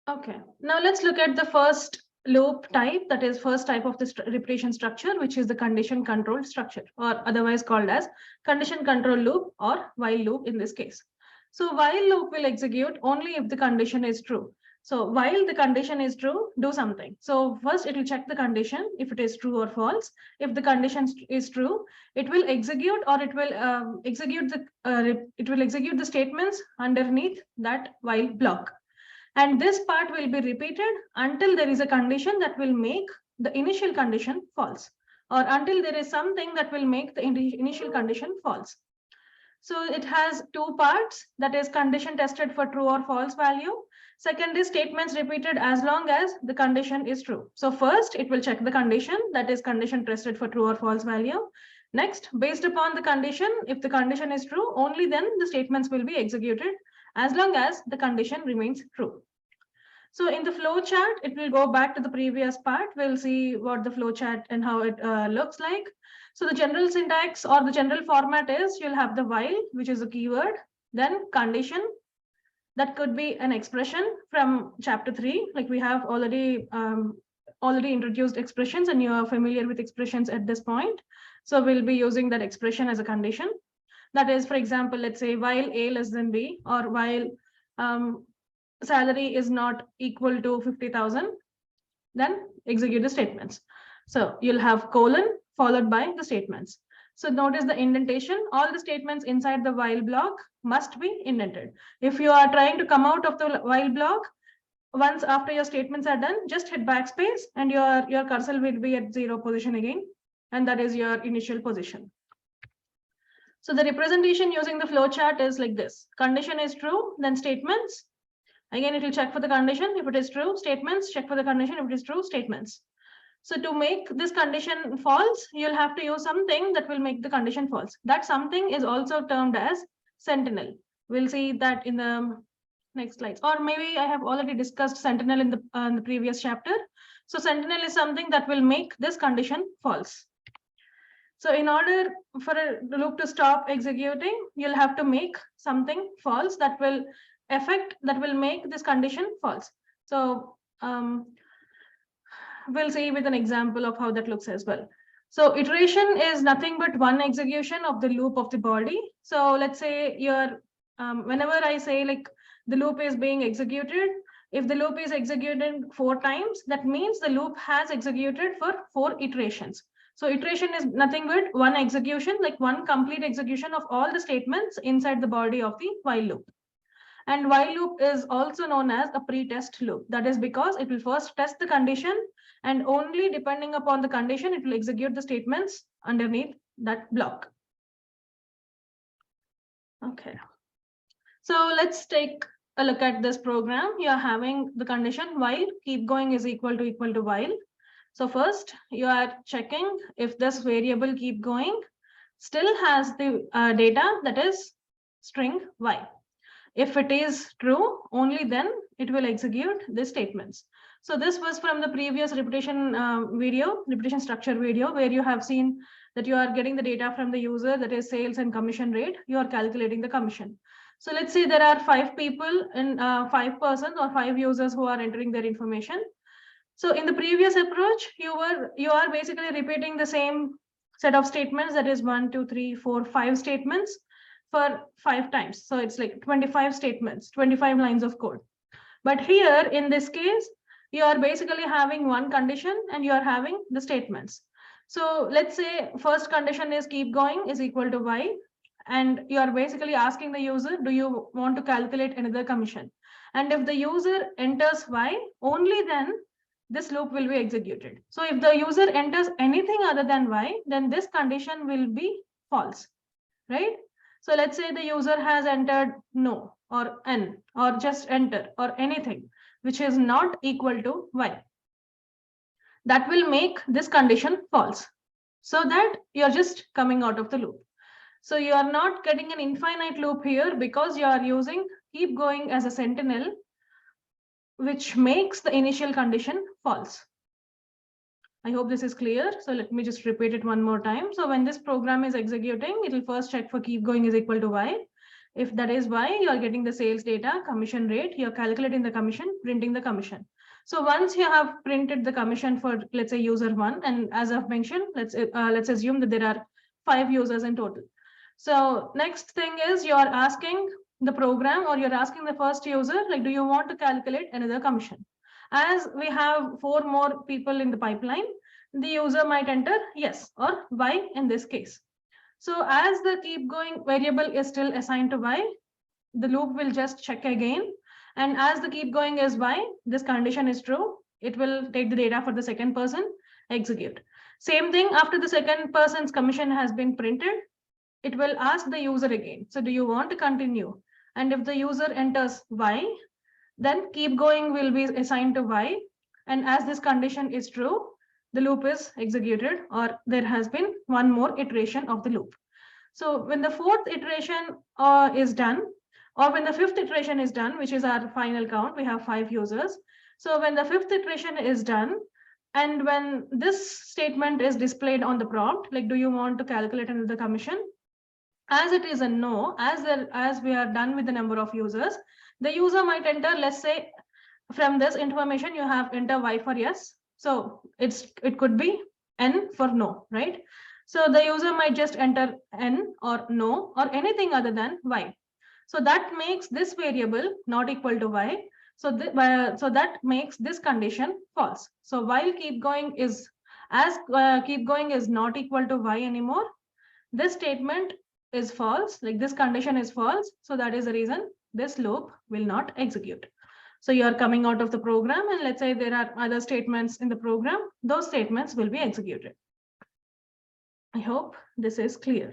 Okay, now let's look at the first loop type, that is first type of this repetition structure, which is the condition controlled structure, or otherwise called as condition control loop or while loop in this case. So while loop will execute only if the condition is true. So while the condition is true, do something. So first it will check the condition if it is true or false. If the condition is true, it will execute, or it will execute the statements underneath that while block. And this part will be repeated until there is a condition that will make the initial condition false, or until there is something that will make the initial condition false. So it has two parts, that is condition tested for true or false value. Second is statements repeated as long as the condition is true. So first it will check the condition, that is condition tested for true or false value. Next, based upon the condition, if the condition is true, only then the statements will be executed as long as the condition remains true. So in the flow chart, it will go back to the previous part. We'll see what the flow chart and how it looks like. So the general syntax or the general format is you'll have the while, which is a keyword, then condition. That could be an expression from chapter 3. Like we have already introduced expressions and you are familiar with expressions at this point. So we'll be using that expression as a condition. That is, for example, let's say while A less than B, or while salary is not equal to 50,000, then execute the statements. So you'll have colon followed by the statements. So notice the indentation. All the statements inside the while block must be indented. If you are trying to come out of the while block, once after your statements are done, just hit backspace and your cursor will be at 0 position again. And that is your initial position. So the representation using the flow chart is like this. Condition is true, then statements. Again, it will check for the condition. If it is true, statements. Check for the condition. If it is true, statements. So to make this condition false, you'll have to use something that will make the condition false. That something is also termed as sentinel. We'll see that in the next slides. Or maybe I have already discussed sentinel in the previous chapter. So sentinel is something that will make this condition false. So in order for a loop to stop executing, you'll have to make something false that will make this condition false. So we'll see with an example of how that looks as well. So iteration is nothing but one execution of the loop of the body. So let's say whenever I say like the loop is being executed, if the loop is executed 4 times, that means the loop has executed for 4 iterations. So iteration is nothing but one execution, like one complete execution of all the statements inside the body of the while loop. And while loop is also known as a pre-test loop. That is because it will first test the condition, and only depending upon the condition, it will execute the statements underneath that block. Okay. So let's take a look at this program. You are having the condition while keep going is equal to while. So first you are checking if this variable keep going still has the data, that is string while. If it is true, only then it will execute the statements. So this was from the previous repetition structure video, where you have seen that you are getting the data from the user, that is sales and commission rate. You are calculating the commission. So let's say there are 5 people and 5 persons or 5 users who are entering their information. So in the previous approach, you are basically repeating the same set of statements, that is 1, 2, 3, 4, 5 statements for 5 times. So it's like 25 statements, 25 lines of code. But here in this case, you are basically having one condition and you are having the statements. So let's say first condition is keep going is equal to y, and you are basically asking the user, do you want to calculate another commission? And if the user enters y, only then this loop will be executed. So if the user enters anything other than y, then this condition will be false, right? So let's say the user has entered no or n or just enter or anything which is not equal to y. That will make this condition false, so that you're just coming out of the loop. So you are not getting an infinite loop here because you are using keep going as a sentinel, which makes the initial condition false. I hope this is clear. So let me just repeat it one more time. So when this program is executing, it will first check for keep going is equal to y. If that is Y, you are getting the sales data, commission rate, you're calculating the commission, printing the commission. So once you have printed the commission for, let's say, user 1, and as I've mentioned, let's assume that there are 5 users in total. So next thing is you're asking the program, or you're asking the first user, like, do you want to calculate another commission? As we have 4 more people in the pipeline, the user might enter yes or Y in this case. So as the keep going variable is still assigned to Y, the loop will just check again. And as the keep going is Y, this condition is true, it will take the data for the second person, execute. Same thing after the second person's commission has been printed, it will ask the user again. So do you want to continue? And if the user enters Y, then keep going will be assigned to Y. And as this condition is true, the loop is executed, or there has been one more iteration of the loop. So when the fourth iteration is done, or when the fifth iteration is done, which is our final count, we have 5 users. So when the fifth iteration is done, and when this statement is displayed on the prompt, like, do you want to calculate another commission? As it is a no, as we are done with the number of users, the user might enter, let's say, from this information, you have enter Y for yes. So it could be N for no, right? So the user might just enter N or no or anything other than Y. So that makes this variable not equal to Y. So that makes this condition false. So while keep going is not equal to Y anymore, this statement is false, like this condition is false. So that is the reason this loop will not execute. So you are coming out of the program, and let's say there are other statements in the program, those statements will be executed. I hope this is clear.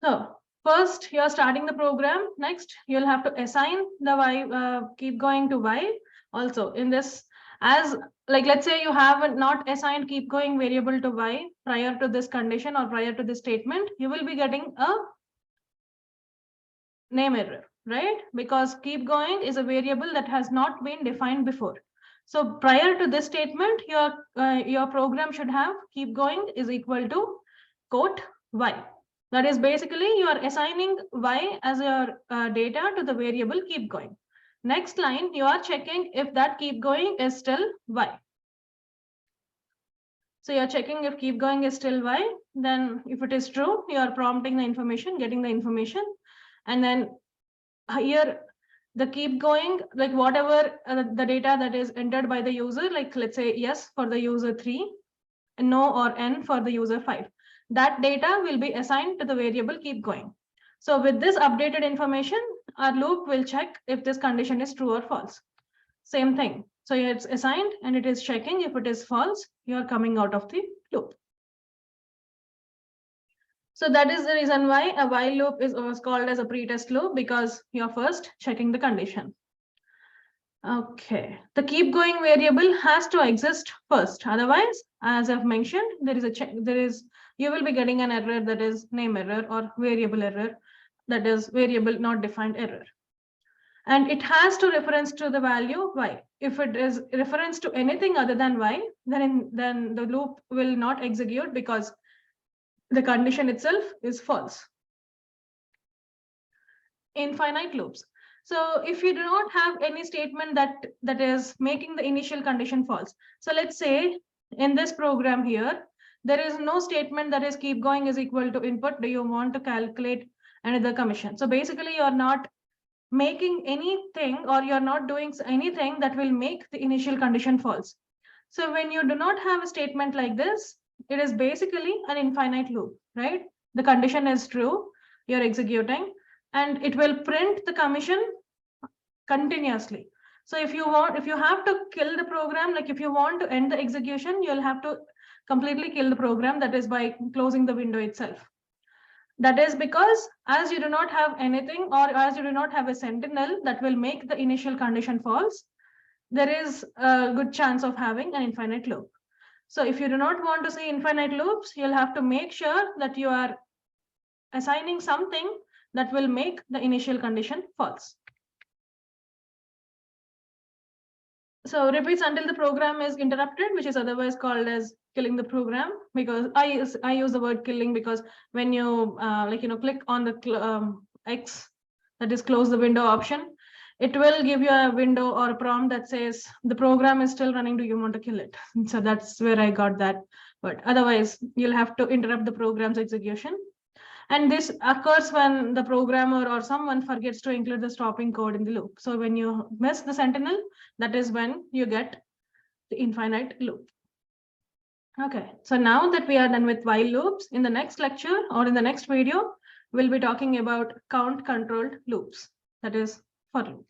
So first you are starting the program. Next, you'll have to assign the Y, keep going to Y. Also in this, as like, let's say you have not assigned keep going variable to Y prior to this condition or prior to this statement, you will be getting a name error, right? Because keep going is a variable that has not been defined before. So prior to this statement, your program should have keep going is equal to quote Y. That is basically you are assigning Y as your data to the variable keep going. Next line, you are checking if that keep going is still Y. So you're checking if keep going is still Y. Then if it is true, you are prompting the information, getting the information. And then here the keep going, like whatever the data that is entered by the user, like let's say yes for the user 3, and no or N for the user 5. That data will be assigned to the variable keep going. So with this updated information, our loop will check if this condition is true or false. Same thing. So it's assigned and it is checking if it is false, you are coming out of the loop. So that is the reason why a while loop is called as a pretest loop, because you're first checking the condition. Okay, the keep going variable has to exist first. Otherwise, as I've mentioned, you will be getting an error that is name error or variable error, that is variable not defined error. And it has to reference to the value Y. If it is reference to anything other than Y, then the loop will not execute because the condition itself is false. Infinite loops. So if you do not have any statement that is making the initial condition false. So let's say in this program here, there is no statement that is keep going is equal to input. Do you want to calculate another commission? So basically you're not making anything, or you're not doing anything that will make the initial condition false. So when you do not have a statement like this, it is basically an infinite loop, right? The condition is true, you're executing, and it will print the commission continuously. So if you have to kill the program, like if you want to end the execution, you'll have to completely kill the program, that is by closing the window itself. That is because as you do not have anything, or as you do not have a sentinel that will make the initial condition false, there is a good chance of having an infinite loop. So if you do not want to see infinite loops, you'll have to make sure that you are assigning something that will make the initial condition false. So repeats until the program is interrupted, which is otherwise called as killing the program, because I use the word killing because when you click on the X, that is close the window option, it will give you a window or a prompt that says the program is still running, do you want to kill it? So that's where I got that. But otherwise you'll have to interrupt the program's execution. And this occurs when the programmer or someone forgets to include the stopping code in the loop. So when you miss the sentinel, that is when you get the infinite loop. Okay, so now that we are done with while loops, in the next lecture or in the next video, we'll be talking about count controlled loops, that is for loop.